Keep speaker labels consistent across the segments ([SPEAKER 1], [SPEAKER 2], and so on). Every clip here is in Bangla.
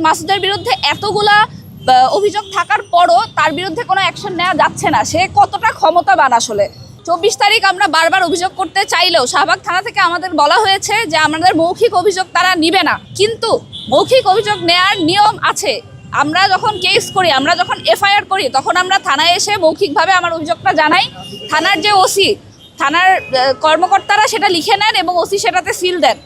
[SPEAKER 1] মাসুদের বিরুদ্ধে এতগুলা অভিযোগ থাকার পরও তার বিরুদ্ধে কোনো অ্যাকশন নেওয়া যাচ্ছে না। সে কতটা ক্ষমতাবান আসলে। 24 তারিখ আমরা বারবার অভিযোগ করতে চাইলেও শাহবাগ থানা থেকে আমাদের বলা হয়েছে যে আমাদের মৌখিক অভিযোগ তারা নিবে না, কিন্তু মৌখিক অভিযোগ নেয়ার নিয়ম আছে। আমরা যখন কেস করি, আমরা যখন এফআইআর করি, তখন আমরা থানায় এসে মৌখিকভাবে আমার অভিযোগটা জানাই। থানার যে ওসি, থানার কর্মকর্তারা সেটা লিখে নেন এবং ওসি সেটাতে সিল দেন।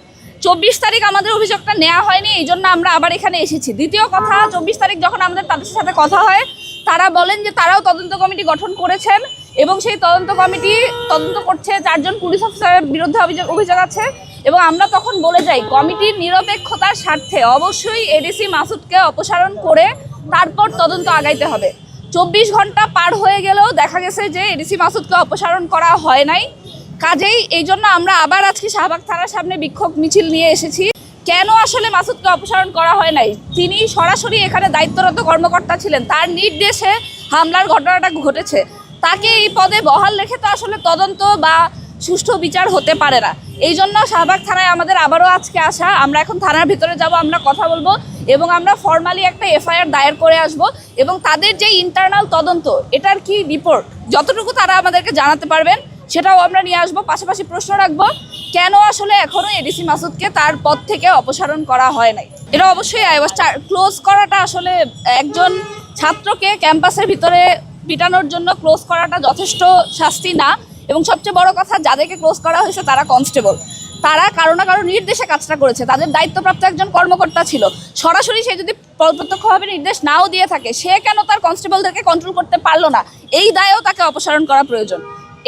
[SPEAKER 1] 24 তারিখ আমাদের অভিযোগটা নেওয়া হয়নি, এই জন্য আমরা আবার এখানে এসেছি। দ্বিতীয় কথা, 24 তারিখ যখন আমাদের তাদের সাথে কথা হয়, তারা বলেন যে তারাও তদন্ত কমিটি গঠন করেছেন এবং সেই তদন্ত কমিটি তদন্ত করছে, 4 জন পুলিশ অফিসারের বিরুদ্ধে অভিযোগ আছে। এবং আমরা তখন বলে যাই, কমিটির নিরপেক্ষতার স্বার্থে অবশ্যই এডিসি মাসুদকে অপসারণ করে তারপর তদন্ত আগাইতে হবে। 24 ঘন্টা পার হয়ে গেলেও দেখা গেছে যে এডিসি মাসুদকে অপসারণ করা হয় নাই। কাজেই এই জন্য আমরা আবার আজকে শাহবাগ থানার সামনে বিক্ষোভ মিছিল নিয়ে এসেছি। কেন আসলে মাসুদকে অপসারণ করা হয় নাই? তিনি সরাসরি এখানে দায়িত্বরত কর্মকর্তা ছিলেন, তার নির্দেশে হামলার ঘটনাটা ঘটেছে। তাকে এই পদে বহাল রেখে তো আসলে তদন্ত বা সুষ্ঠু বিচার হতে পারে না। এই জন্য শাহবাগ থানায় আমাদের আবারও আজকে আসা। আমরা এখন থানার ভিতরে যাব, আমরা কথা বলবো এবং আমরা ফর্মালি একটা এফআইআর দায়ের করে আসব এবং তাদের যে ইন্টারনাল তদন্ত, এটার কি রিপোর্ট যতটুকু তারা আমাদেরকে জানাতে পারবেন সেটাও আমরা নিয়ে আসবো। পাশাপাশি প্রশ্ন রাখবো, কেন আসলে এখনো এডিসি মাসুদকে তার পদ থেকে অপসারণ করা হয় নাই। এটা অবশ্যই ক্লোজ করাটা আসলে একজন ছাত্রকে ক্যাম্পাসের ভিতরে পিটানোর জন্য ক্লোজ করাটা যথেষ্ট শাস্তি না। এবং সবচেয়ে বড় কথা, যাদেরকে ক্লোজ করা হয়েছে তারা কনস্টেবল, তারা কারো না কারো নির্দেশে কাজটা করেছে, তাদের দায়িত্বপ্রাপ্ত একজন কর্মকর্তা ছিল। সরাসরি সে যদি প্রত্যক্ষভাবে নির্দেশ নাও দিয়ে থাকে, সে কেন তার কনস্টেবলদেরকে কন্ট্রোল করতে পারলো না? এই দায়েও তাকে অপসারণ করা প্রয়োজন।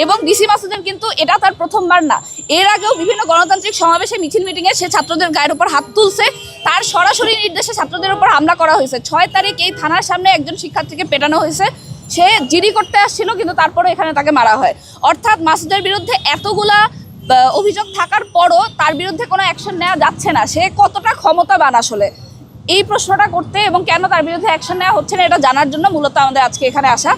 [SPEAKER 1] এবং ডিসি মাসুদের কিন্তু এটা তার প্রথমবার না, এর আগেও বিভিন্ন গণতান্ত্রিক সমাবেশে, মিছিল মিটিংয়ে সে ছাত্রদের গায়ের উপর হাত তুলছে, তার সরাসরি নির্দেশে ছাত্রদের উপর হামলা করা হয়েছে। 6 তারিখ এই থানার সামনে একজন শিক্ষার্থীকে পেটানো হয়েছে, সে জিডি করতে আসছিল কিন্তু তারপরে এখানে তাকে মারা হয়। অর্থাৎ মাসুদের বিরুদ্ধে এতগুলা অভিযোগ থাকার পরও তার বিরুদ্ধে কোনো অ্যাকশন নেওয়া যাচ্ছে না। সে কতটা ক্ষমতাবান আসলে, এই প্রশ্নটা করতে এবং কেন তার বিরুদ্ধে অ্যাকশন নেওয়া হচ্ছে না এটা জানার জন্য মূলত আমাদের আজকে এখানে আসা।